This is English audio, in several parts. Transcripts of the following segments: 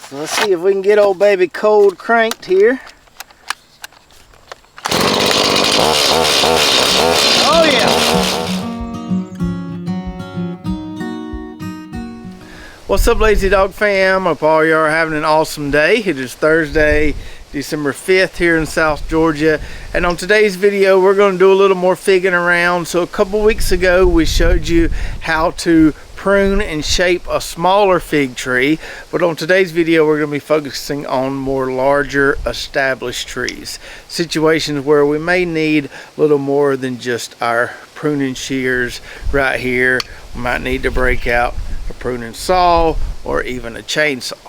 So let's see if we can get old baby cold cranked here. Oh yeah! What's up, Lazy Dog fam? Hope all y'all are having an awesome day. It is Thursday, December 5th here in South Georgia, and on today's video we're going to do a little more figging around. So a couple weeks ago we showed you how to prune and shape a smaller fig tree, but on today's video we're going to be focusing on more larger established trees, situations where we may need a little more than just our pruning shears right here. We might need to break out a pruning saw or even a chainsaw.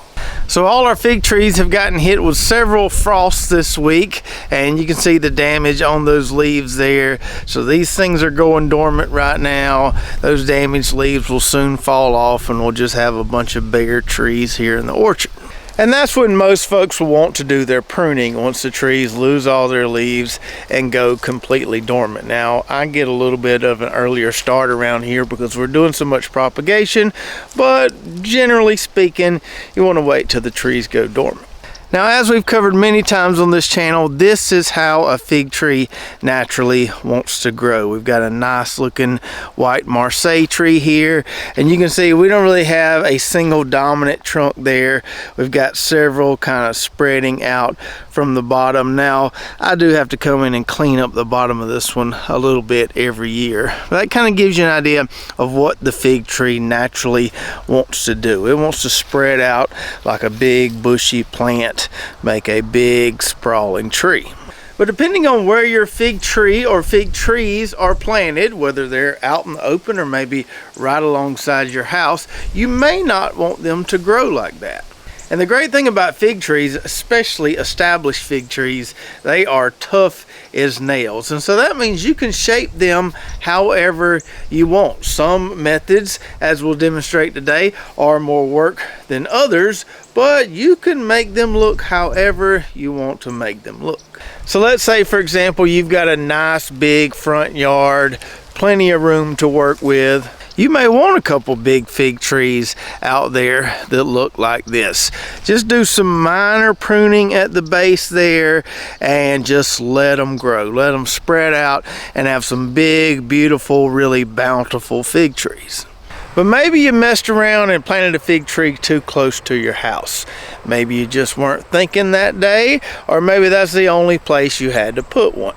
So all our fig trees have gotten hit with several frosts this week, and you can see the damage on those leaves there. So these things are going dormant right now. Those damaged leaves will soon fall off and we'll just have a bunch of bigger trees here in the orchard. And that's when most folks will want to do their pruning, once the trees lose all their leaves and go completely dormant. Now, I get a little bit of an earlier start around here because we're doing so much propagation, but generally speaking, you want to wait till the trees go dormant. Now, as we've covered many times on this channel, this is how a fig tree naturally wants to grow. We've got a nice looking white Marseille tree here, and you can see we don't really have a single dominant trunk there. We've got several kind of spreading out from the bottom. Now, I do have to come in and clean up the bottom of this one a little bit every year. But that kind of gives you an idea of what the fig tree naturally wants to do. It wants to spread out like a big bushy plant, make a big sprawling tree. But depending on where your fig tree or fig trees are planted, whether they're out in the open or maybe right alongside your house, you may not want them to grow like that. And the great thing about fig trees, especially established fig trees, they are tough as nails. And so that means you can shape them however you want. Some methods, as we'll demonstrate today, are more work than others, but you can make them look however you want to make them look. So let's say, for example, you've got a nice big front yard, plenty of room to work with. You may want a couple big fig trees out there that look like this. Just do some minor pruning at the base there and just let them grow. Let them spread out and have some big, beautiful, really bountiful fig trees. But maybe you messed around and planted a fig tree too close to your house. Maybe you just weren't thinking that day, or maybe that's the only place you had to put one.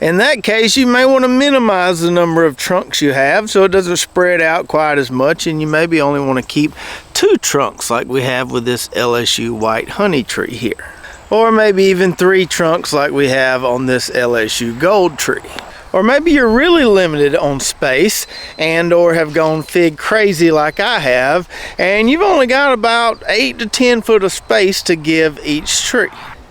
In that case, you may want to minimize the number of trunks you have so it doesn't spread out quite as much, and you maybe only want to keep 2 trunks like we have with this LSU white honey tree here. Or maybe even 3 trunks like we have on this LSU gold tree. Or maybe you're really limited on space and or have gone fig crazy like I have, and you've only got about 8 to 10 foot of space to give each tree.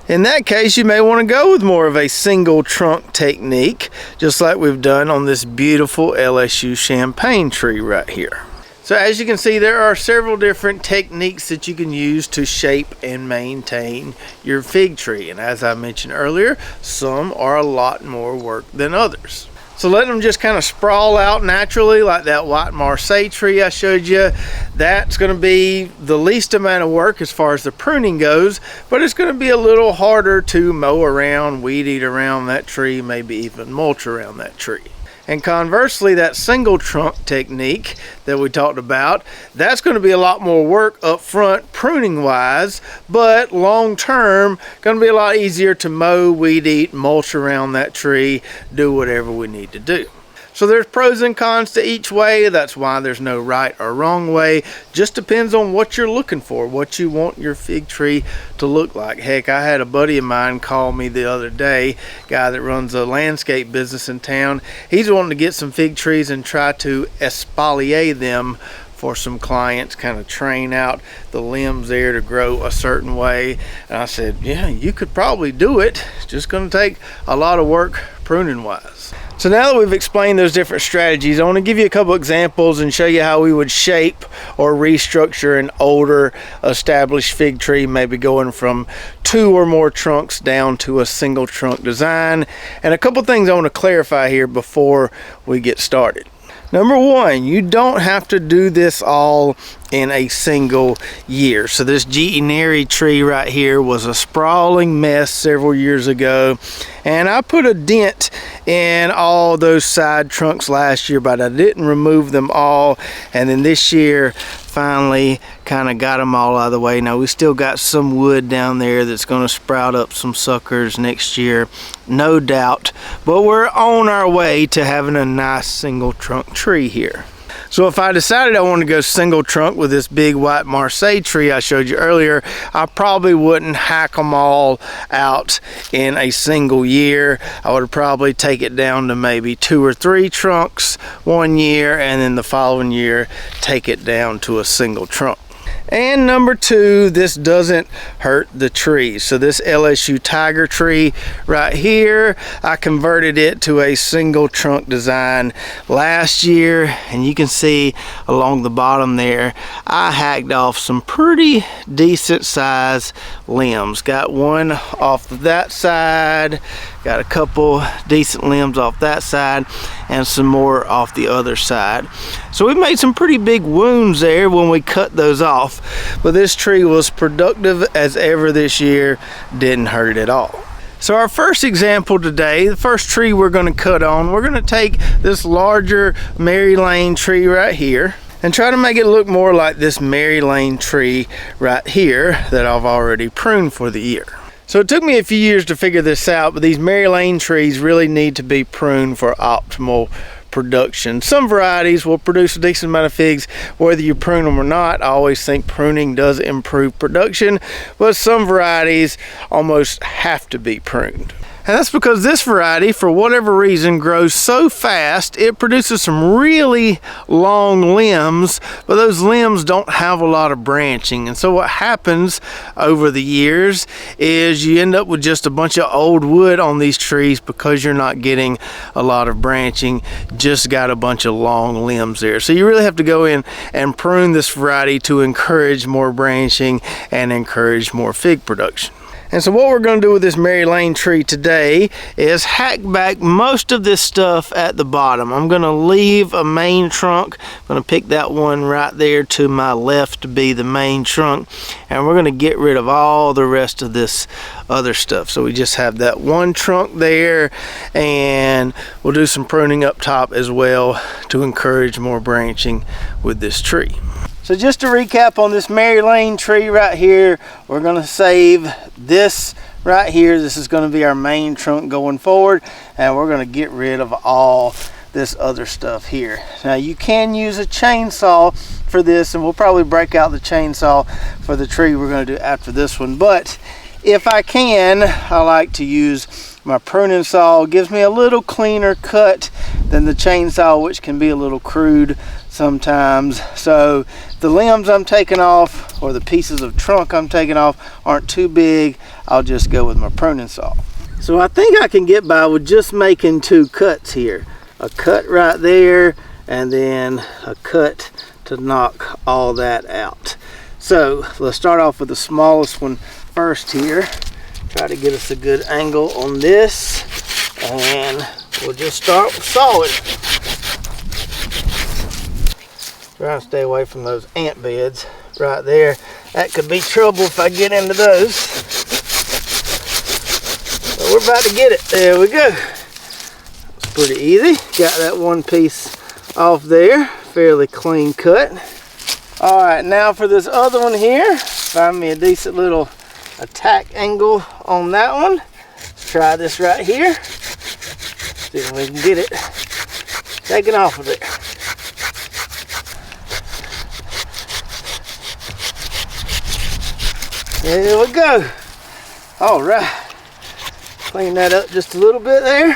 In that case, you may want to go with more of a single trunk technique, just like we've done on this beautiful LSU champagne tree right here. So as you can see, there are several different techniques that you can use to shape and maintain your fig tree. And as I mentioned earlier, some are a lot more work than others. So let them just kind of sprawl out naturally like that white Marseille tree I showed you. That's going to be the least amount of work as far as the pruning goes, but it's going to be a little harder to mow around, weed eat around that tree, maybe even mulch around that tree. And conversely, that single trunk technique that we talked about, that's going to be a lot more work up front pruning wise, but long term going to be a lot easier to mow, weed eat, mulch around that tree, do whatever we need to do. So there's pros and cons to each way. That's why there's no right or wrong way. Just depends on what you're looking for, what you want your fig tree to look like. Heck, I had a buddy of mine call me the other day, guy that runs a landscape business in town. He's wanting to get some fig trees and try to espalier them for some clients, kind of train out the limbs there to grow a certain way. And I said, yeah, you could probably do it. It's just going to take a lot of work pruning wise. So now that we've explained those different strategies, I want to give you a couple examples and show you how we would shape or restructure an older established fig tree, maybe going from 2 or more trunks down to a single trunk design. And a couple things I want to clarify here before we get started. Number one, you don't have to do this all in a single year. So this Getineri tree right here was a sprawling mess several years ago, and I put a dent in all those side trunks last year, but I didn't remove them all. And then this year finally kind of got them all out of the way. Now we still got some wood down there that's going to sprout up some suckers next year, no doubt, but we're on our way to having a nice single trunk tree here. So if I decided I want to go single trunk with this big white Marseille tree I showed you earlier, I probably wouldn't hack them all out in a single year. I would probably take it down to maybe 2 or 3 trunks one year, and then the following year take it down to a single trunk. And number 2, this doesn't hurt the tree. So this LSU tiger tree right here, I converted it to a single trunk design last year, and you can see along the bottom there I hacked off some pretty decent size limbs. Got one off that side, got a couple decent limbs off that side, and some more off the other side. So we made some pretty big wounds there when we cut those off, but this tree was productive as ever this year, didn't hurt it at all. So our first example today, the first tree we're going to cut on, we're going to take this larger Mary Lane tree right here and try to make it look more like this Mary Lane tree right here that I've already pruned for the year. So it took me a few years to figure this out, but these Mary Lane trees really need to be pruned for optimal production. Some varieties will produce a decent amount of figs whether you prune them or not. I always think pruning does improve production, but some varieties almost have to be pruned. And that's because this variety, for whatever reason, grows so fast, it produces some really long limbs, but those limbs don't have a lot of branching. And so what happens over the years is you end up with just a bunch of old wood on these trees because you're not getting a lot of branching, just got a bunch of long limbs there. So you really have to go in and prune this variety to encourage more branching and encourage more fig production. And so what we're going to do with this Mary Lane tree today is hack back most of this stuff at the bottom. I'm going to leave a main trunk. I'm going to pick that one right there to my left to be the main trunk. And we're going to get rid of all the rest of this other stuff. So we just have that one trunk there, and we'll do some pruning up top as well to encourage more branching with this tree. So just to recap on this Mary Lane tree right here, we're going to save this right here. This is going to be our main trunk going forward, and we're going to get rid of all this other stuff here. Now you can use a chainsaw for this, and we'll probably break out the chainsaw for the tree we're going to do after this one. But if I can, I like to use my pruning saw. It gives me a little cleaner cut than the chainsaw, which can be a little crude sometimes. So the limbs I'm taking off, or the pieces of trunk I'm taking off, aren't too big, I'll just go with my pruning saw. So I think I can get by with just making 2 cuts here. A cut right there, and then a cut to knock all that out. So let's start off with the smallest one first here. Try to get us a good angle on this, and we'll just start with sawing. Try to stay away from those ant beds right there. That could be trouble if I get into those. So we're about to get it. There we go. It's pretty easy. Got that one piece off there. Fairly clean cut. All right, now for this other one here, find me a decent little attack angle on that one. Let's try this right here. See if we can get it taken off of there. There we go. All right, clean that up just a little bit there.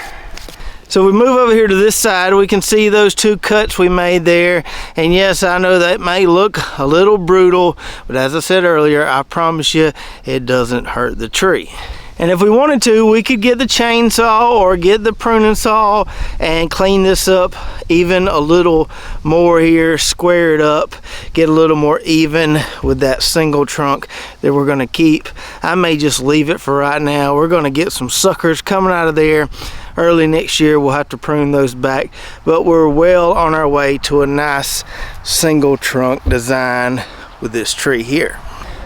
So we move over here to this side, we can see those 2 cuts we made there. And yes, I know that may look a little brutal, but as I said earlier, I promise you it doesn't hurt the tree. And if we wanted to, we could get the chainsaw or get the pruning saw and clean this up even a little more here, square it up, get a little more even with that single trunk that we're gonna keep. I may just leave it for right now. We're gonna get some suckers coming out of there. early next year we'll have to prune those back, but we're well on our way to a nice single trunk design with this tree here.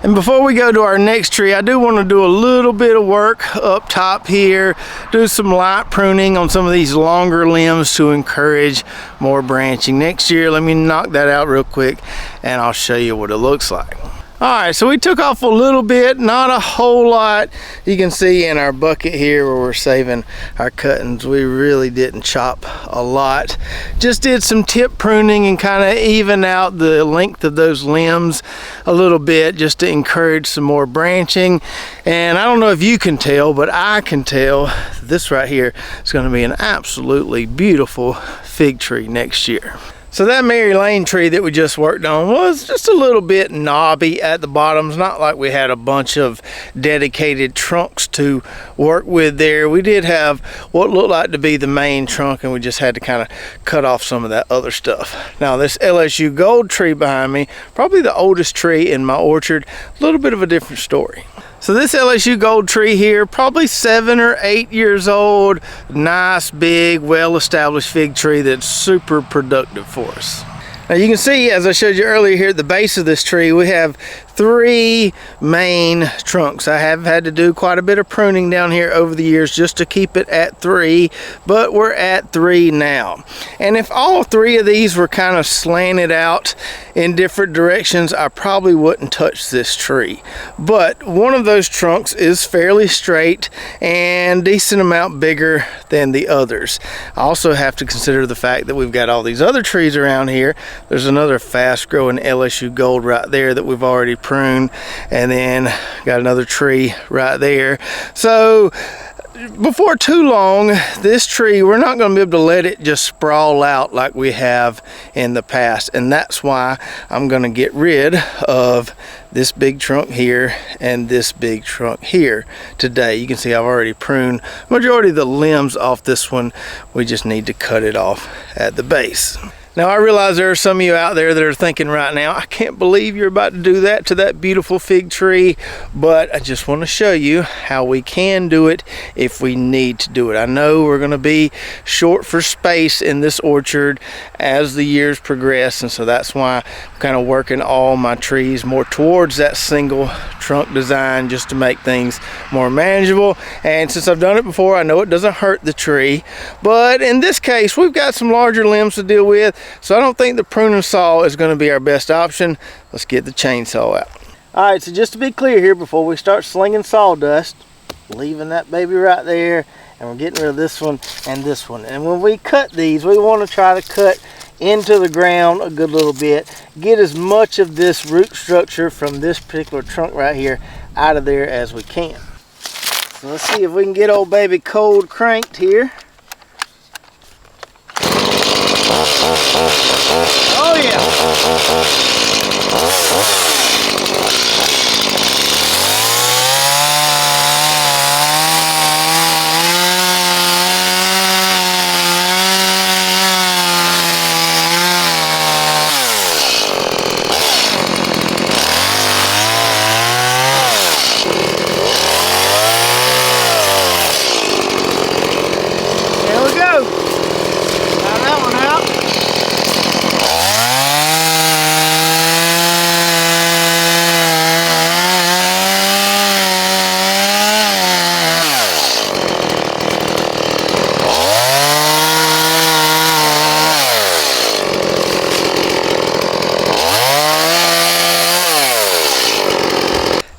And before we go to our next tree, I do want to do a little bit of work up top here, do some light pruning on some of these longer limbs to encourage more branching next year. Let me knock that out real quick and I'll show you what it looks like. Alright, so we took off a little bit, not a whole lot. You can see in our bucket here where we're saving our cuttings, we really didn't chop a lot. Just did some tip pruning and kind of even out the length of those limbs a little bit just to encourage some more branching. And I don't know if you can tell, but I can tell this right here is going to be an absolutely beautiful fig tree next year. So that Mary Lane tree that we just worked on was just a little bit knobby at the bottoms. Not like we had a bunch of dedicated trunks to work with there. We did have what looked like to be the main trunk, and we just had to kind of cut off some of that other stuff. Now this LSU gold tree behind me, probably the oldest tree in my orchard, a little bit of a different story. So this LSU gold tree here, probably 7 or 8 years old, nice, big, well-established fig tree that's super productive for us. Now you can see, as I showed you earlier here at the base of this tree, we have 3 main trunks. I have had to do quite a bit of pruning down here over the years just to keep it at 3, but we're at 3 now. And if all 3 of these were kind of slanted out in different directions, I probably wouldn't touch this tree. But one of those trunks is fairly straight and decent amount bigger than the others. I also have to consider the fact that we've got all these other trees around here. There's another fast growing LSU gold right there that we've already pruned, and then got another tree right there. So before too long, this tree, we're not going to be able to let it just sprawl out like we have in the past, and that's why I'm going to get rid of this big trunk here and this big trunk here today. You can see I've already pruned majority of the limbs off this one. We just need to cut it off at the base. Now I realize there are some of you out there that are thinking right now, I can't believe you're about to do that to that beautiful fig tree, but I just want to show you how we can do it if we need to do it. I know we're going to be short for space in this orchard as the years progress, and so that's why I'm kind of working all my trees more towards that single trunk design just to make things more manageable. And since I've done it before, I know it doesn't hurt the tree, but in this case we've got some larger limbs to deal with. So I don't think the pruning saw is going to be our best option. Let's get the chainsaw out. All right, so just to be clear here, before we start slinging sawdust, leaving that baby right there, and we're getting rid of this one and this one. And when we cut these, we want to try to cut into the ground a good little bit, get as much of this root structure from this particular trunk right here out of there as we can. So let's see if we can get old baby cold cranked here. Oh yeah. There we go. Got that one out.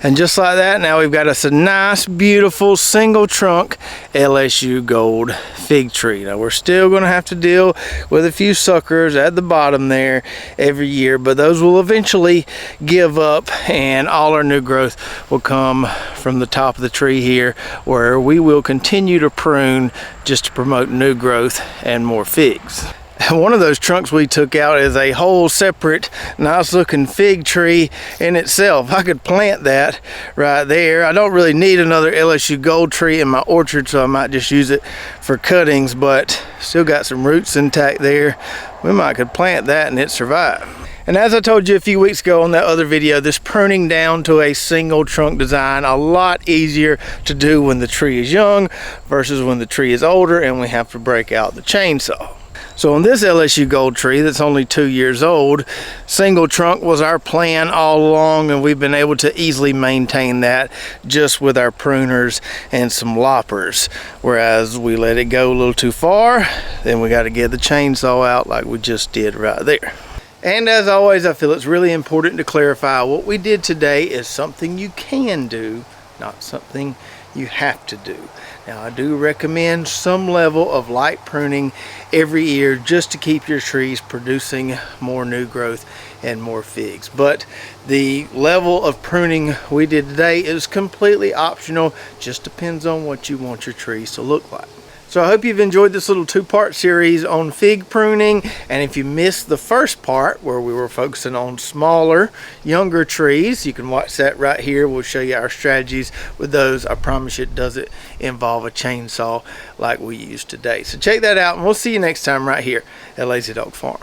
And just like that, now we've got us a nice, beautiful, single trunk LSU gold fig tree. Now we're still going to have to deal with a few suckers at the bottom there every year, but those will eventually give up and all our new growth will come from the top of the tree here, where we will continue to prune just to promote new growth and more figs. One of those trunks we took out is a whole separate nice looking fig tree in itself. I could plant that right there. I don't really need another LSU gold tree in my orchard, so I might just use it for cuttings, but still got some roots intact there. We might could plant that and it survive. And as I told you a few weeks ago on that other video, this pruning down to a single trunk design, a lot easier to do when the tree is young versus when the tree is older and we have to break out the chainsaw. So on this LSU gold tree that's only 2 years old, single trunk was our plan all along, and we've been able to easily maintain that just with our pruners and some loppers. Whereas we let it go a little too far, then we got to get the chainsaw out like we just did right there. And as always, I feel it's really important to clarify what we did today is something you can do, not something you have to do. Now, I do recommend some level of light pruning every year just to keep your trees producing more new growth and more figs. But the level of pruning we did today is completely optional, just depends on what you want your trees to look like. So I hope you've enjoyed this little two-part series on fig pruning, and if you missed the first part where we were focusing on smaller, younger trees, you can watch that right here. We'll show you our strategies with those. I promise you it doesn't involve a chainsaw like we used today. So check that out, and we'll see you next time right here at Lazy Dog Farm.